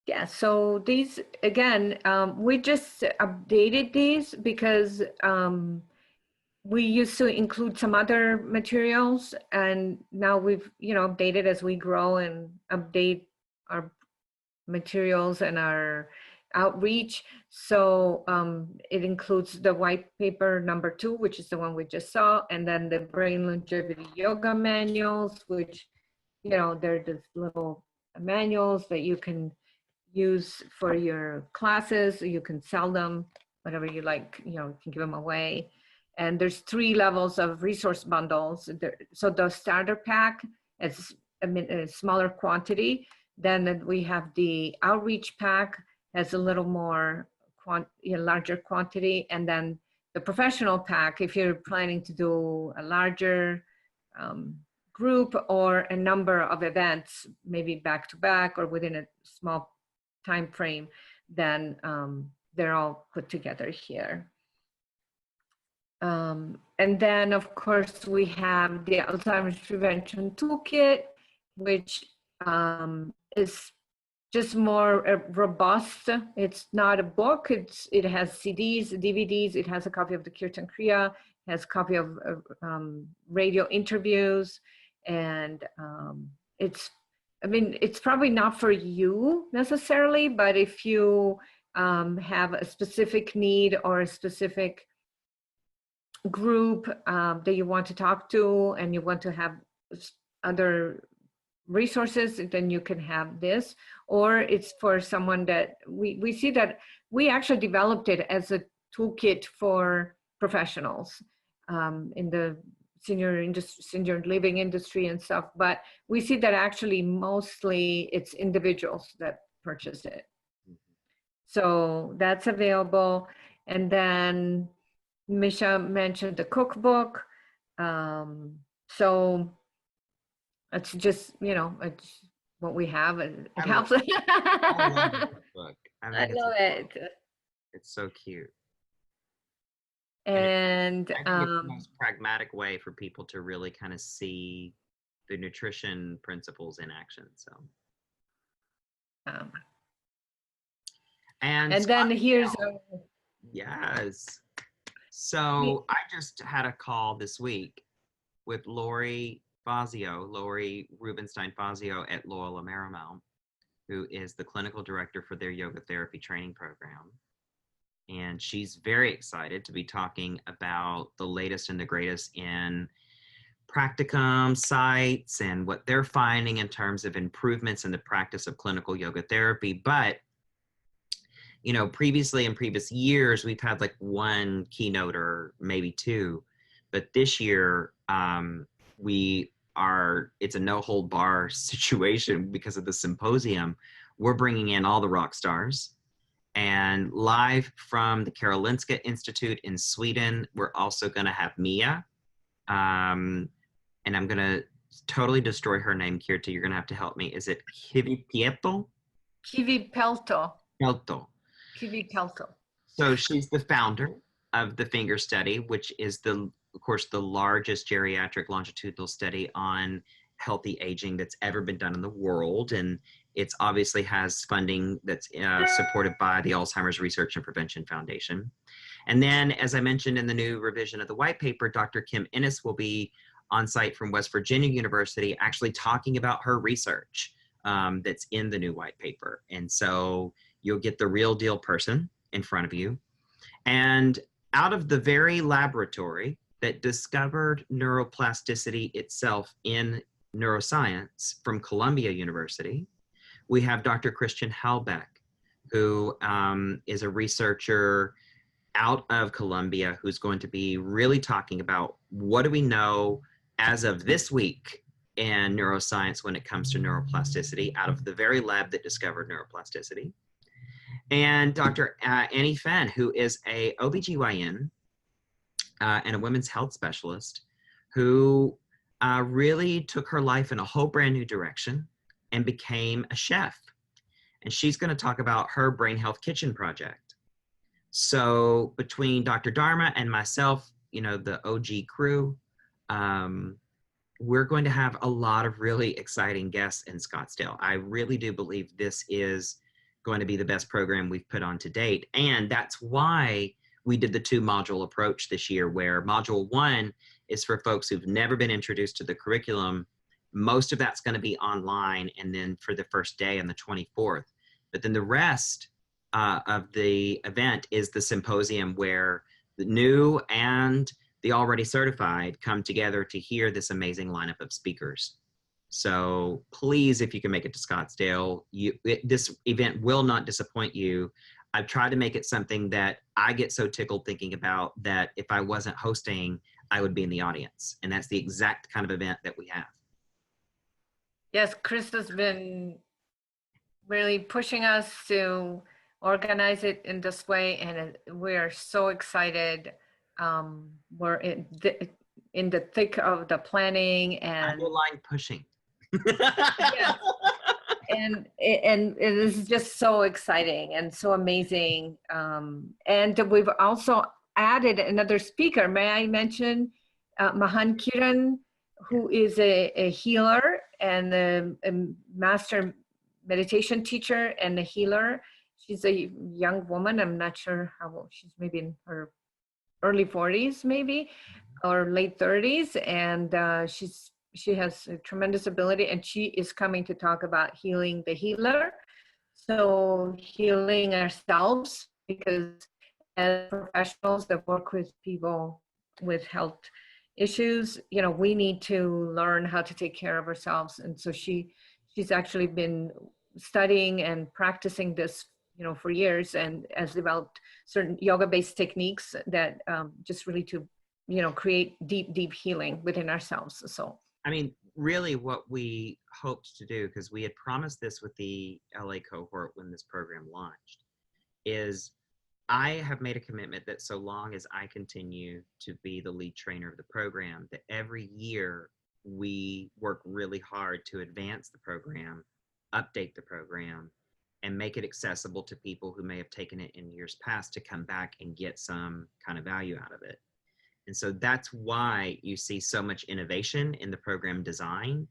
Speaker 2: Yeah, so these, again, we just updated these because we used to include some other materials, and now we've, updated as we grow and update our materials and our outreach. So it includes the white paper number 2, which is the one we just saw, and then the brain longevity yoga manuals, which, you know, they're just little manuals that you can use for your classes. You can sell them, whatever you like, you know, you can give them away. And there's 3 levels of resource bundles. So the starter pack is a smaller quantity. Then we have the outreach pack, has a little more larger quantity. And then the professional pack, if you're planning to do a larger group or a number of events, maybe back to back or within a small time frame, then they're all put together here. And then, of course, we have the Alzheimer's Prevention Toolkit, which is just more robust. It's not a book. It has CDs, DVDs. It has a copy of the Kirtan Kriya, has a copy of radio interviews, and it's probably not for you necessarily, but if you have a specific need or a specific group that you want to talk to and you want to have other resources, then you can have this. Or it's for someone that we see that we actually developed it as a toolkit for professionals in the senior living industry and stuff, but we see that actually mostly it's individuals that purchase it. So that's available. And then Mci mentioned the cookbook. So it's just, you know, it's what we have. It helps.
Speaker 1: I love the book.
Speaker 2: I love it.
Speaker 1: It's so cute.
Speaker 2: And
Speaker 1: I think it's the most pragmatic way for people to really kind of see the nutrition principles in action. So, and
Speaker 2: then here's
Speaker 1: yes. So I just had a call this week with Lori Rubenstein Fazio at Loyola Marymount, who is the clinical director for their yoga therapy training program. And she's very excited to be talking about the latest and the greatest in practicum sites and what they're finding in terms of improvements in the practice of clinical yoga therapy. But, you know, previously in previous years, we've had like 1 keynote or maybe 2. But this year, it's a no hold bar situation because of the symposium. We're bringing in all the rock stars. And live from the Karolinska Institute in Sweden, we're also going to have Mia. And I'm going to totally destroy her name, Kirti. You're going to have to help me. Is it Kivipelto?
Speaker 2: Kivipelto.
Speaker 1: So she's the founder of the Finger Study, which is of course, the largest geriatric longitudinal study on healthy aging that's ever been done in the world. And it's obviously has funding that's supported by the Alzheimer's Research and Prevention Foundation. And then, as I mentioned in the new revision of the white paper, Dr. Kim Ennis will be on site from West Virginia University actually talking about her research that's in the new white paper. And so you'll get the real deal person in front of you. And out of the very laboratory that discovered neuroplasticity itself in neuroscience from Columbia University, we have Dr. Christian Hal Beck, who is a researcher out of Columbia who's going to be really talking about what do we know as of this week in neuroscience when it comes to neuroplasticity out of the very lab that discovered neuroplasticity. And Dr. Annie Fenn, who is a OBGYN and a women's health specialist who really took her life in a whole brand new direction and became a chef. And she's going to talk about her Brain Health Kitchen project. So between Dr. Dharma and myself, you know, the OG crew, we're going to have a lot of really exciting guests in Scottsdale. I really do believe this is going to be the best program we've put on to date. And that's why we did the 2-module approach this year, where module 1 is for folks who've never been introduced to the curriculum. Most of that's going to be online, and then for the first day on the 24th. But then the rest of the event is the symposium where the new and the already certified come together to hear this amazing lineup of speakers. So please, if you can make it to Scottsdale, this event will not disappoint you. I've tried to make it something that I get so tickled thinking about that if I wasn't hosting, I would be in the audience. And that's the exact kind of event that we have.
Speaker 2: Yes, Chris has been really pushing us to organize it in this way, and we're so excited. We're in the thick of the planning, and
Speaker 1: Underline pushing.
Speaker 2: yes. And it is just so exciting and so amazing. And we've also added another speaker. May I mention Mahan Kiran, who is a healer and a master meditation teacher and a healer. She's a young woman. I'm not sure how old. She's maybe in her early 40s, maybe, or late 30s. And she has a tremendous ability, and she is coming to talk about healing the healer. So healing ourselves, because as professionals that work with people with health issues, you know, we need to learn how to take care of ourselves. And so she's actually been studying and practicing this, you know, for years, and has developed certain yoga-based techniques that just really to, you know, create deep healing within ourselves. So
Speaker 1: I mean, really what we hoped to do, because we had promised this with the LA cohort when this program launched, is I have made a commitment that so long as I continue to be the lead trainer of the program, that every year we work really hard to advance the program, update the program, and make it accessible to people who may have taken it in years past to come back and get some kind of value out of it. And so that's why you see so much innovation in the program design,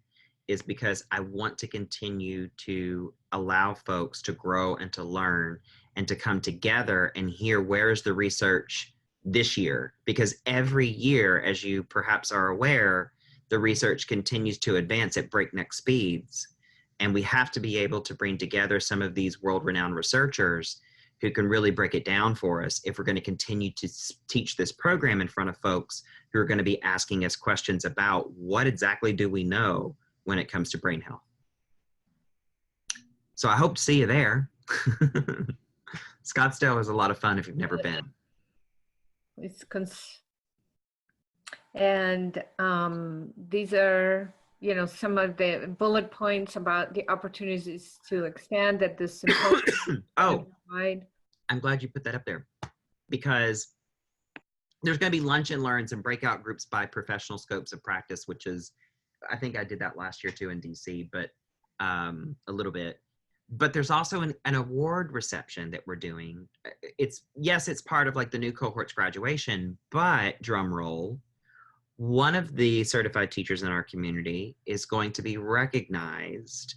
Speaker 1: is because I want to continue to allow folks to grow and to learn and to come together and hear where's the research this year. Because every year, as you perhaps are aware, the research continues to advance at breakneck speeds. And we have to be able to bring together some of these world-renowned researchers who can really break it down for us if we're going to continue to teach this program in front of folks who are going to be asking us questions about what exactly do we know when it comes to brain health. So I hope to see you there. Scottsdale is a lot of fun if you've never been.
Speaker 2: And these are, you know, some of the bullet points about the opportunities to expand at this symposium.
Speaker 1: Oh, I'm glad you put that up there, because there's going to be lunch and learns and breakout groups by professional scopes of practice, which is, I think I did that last year too in DC, but a little bit. But there's also an award reception that we're doing. Yes, it's part of like the new cohort's graduation, but drum roll, one of the certified teachers in our community is going to be recognized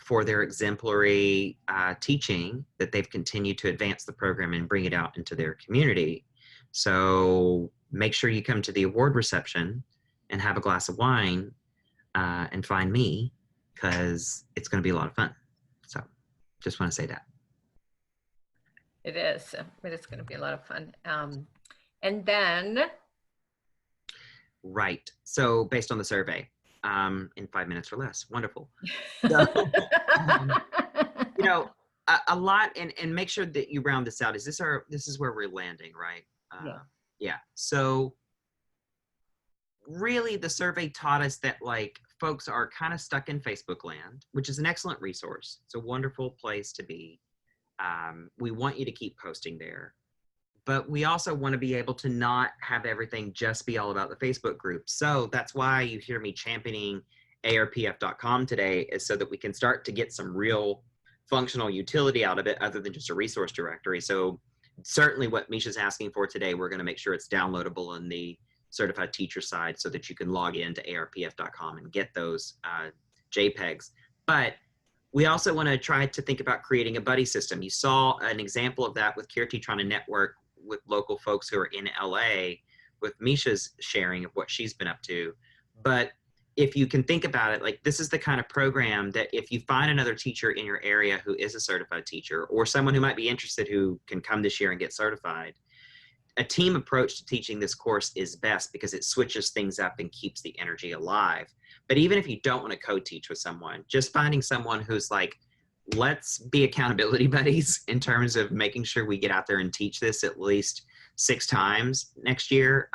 Speaker 1: for their exemplary teaching, that they've continued to advance the program and bring it out into their community. So make sure you come to the award reception and have a glass of wine and find me, because it's going to be a lot of fun. So just want to say that.
Speaker 2: It is. It is going to be a lot of fun. And then.
Speaker 1: Right. So based on the survey, in 5 minutes or less. Wonderful. So, you know, a lot, and make sure that you round this out. This is where we're landing, right?
Speaker 2: Yeah.
Speaker 1: Yeah. So really the survey taught us that like folks are kind of stuck in Facebook land, which is an excellent resource. It's a wonderful place to be. We want you to keep posting there. But we also want to be able to not have everything just be all about the Facebook group. So that's why you hear me championing ARPF.com today, is so that we can start to get some real functional utility out of it other than just a resource directory. So certainly what Misha's asking for today, we're going to make sure it's downloadable in the certified teacher side so that you can log into ARPF.com and get those JPEGs. But we also want to try to think about creating a buddy system. You saw an example of that with Kirti trying to network with local folks who are in LA with Misha's sharing of what she's been up to. But if you can think about it, like this is the kind of program that if you find another teacher in your area who is a certified teacher, or someone who might be interested who can come this year and get certified, a team approach to teaching this course is best because it switches things up and keeps the energy alive. But even if you don't want to co-teach with someone, just finding someone who's like, let's be accountability buddies in terms of making sure we get out there and teach this at least 6 times next year.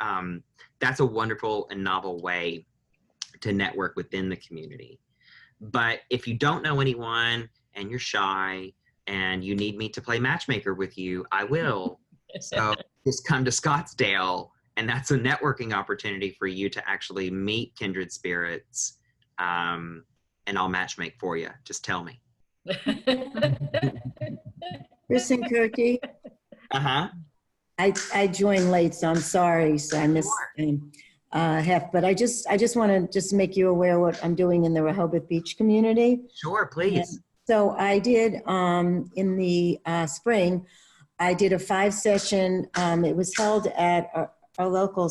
Speaker 1: That's a wonderful and novel way to network within the community. But if you don't know anyone and you're shy and you need me to play matchmaker with you, I will. So just come to Scottsdale, and that's a networking opportunity for you to actually meet kindred spirits, and I'll matchmake for you. Just tell me.
Speaker 5: Chris and Kirky, I joined late, so I'm sorry. So I missed half, but I just want to just make you aware what I'm doing in the Rehoboth Beach community.
Speaker 1: Sure, please.
Speaker 5: And so I did in the spring, I did a 5-session. It was held at our local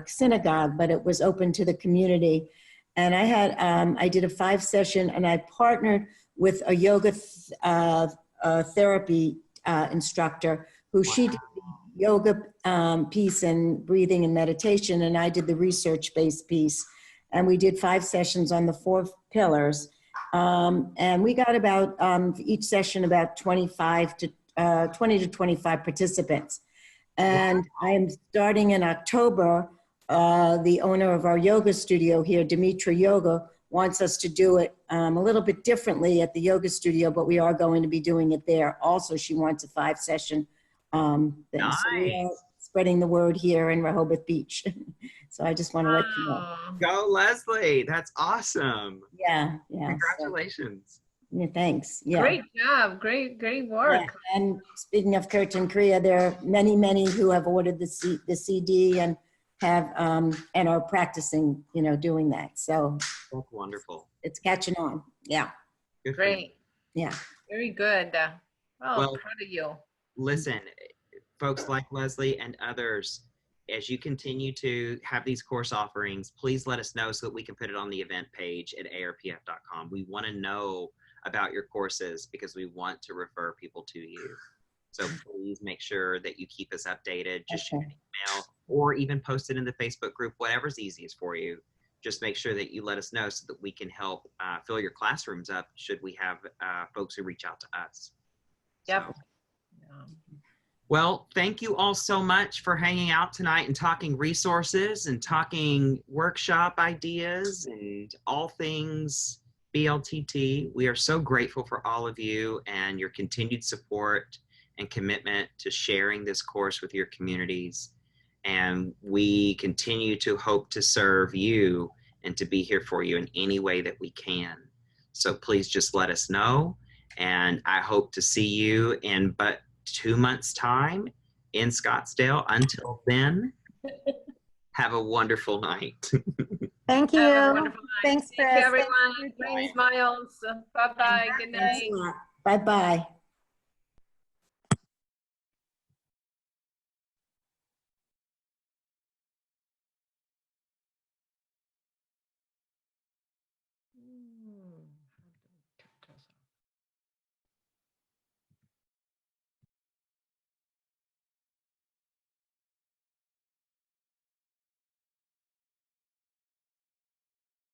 Speaker 5: synagogue, but it was open to the community. And I did a 5-session, and I partnered with a yoga therapy instructor who she did the yoga piece and breathing and meditation, and I did the research-based piece. And we did 5 sessions on the 4 pillars. And we got about, each session, about 20 to 25 participants. And I am starting in October. The owner of our yoga studio here, Dimitra Yoga, wants us to do it a little bit differently at the yoga studio, but we are going to be doing it there. Also, she wants a 5-session thing.
Speaker 1: Nice.
Speaker 5: So we are spreading the word here in Rehoboth Beach. So I just want to let you know.
Speaker 1: Go, Leslie. That's awesome.
Speaker 5: Yeah.
Speaker 1: Congratulations.
Speaker 5: Yeah, thanks. Yeah.
Speaker 2: Great job. Great work.
Speaker 5: Yeah. And speaking of Kurt and Kriya, there are many who have ordered the CD and have and are practicing, doing that. So
Speaker 1: that's wonderful.
Speaker 5: It's catching on. Yeah.
Speaker 1: Good.
Speaker 2: Great.
Speaker 5: Yeah.
Speaker 2: Very good.
Speaker 1: Well,
Speaker 2: proud of you.
Speaker 1: Listen, folks like Leslie and others, as you continue to have these course offerings, please let us know so that we can put it on the event page at arpf.com. We want to know about your courses because we want to refer people to you. So please make sure that you keep us updated. Just shoot an email or even post it in the Facebook group, whatever's easiest for you. Just make sure that you let us know so that we can help fill your classrooms up should we have folks who reach out to us.
Speaker 2: Yep.
Speaker 1: So, well, thank you all so much for hanging out tonight and talking resources and talking workshop ideas and all things BLTT. We are so grateful for all of you and your continued support and commitment to sharing this course with your communities. And we continue to hope to serve you and to be here for you in any way that we can. So please just let us know. And I hope to see you in but 2 months' time in Scottsdale. Until then, have a wonderful night.
Speaker 3: Thank you.
Speaker 2: Have a wonderful night.
Speaker 3: Thanks,
Speaker 2: Thank
Speaker 3: Chris.
Speaker 2: you, everyone. Bring smiles. Bye-bye. Good night.
Speaker 5: Bye-bye.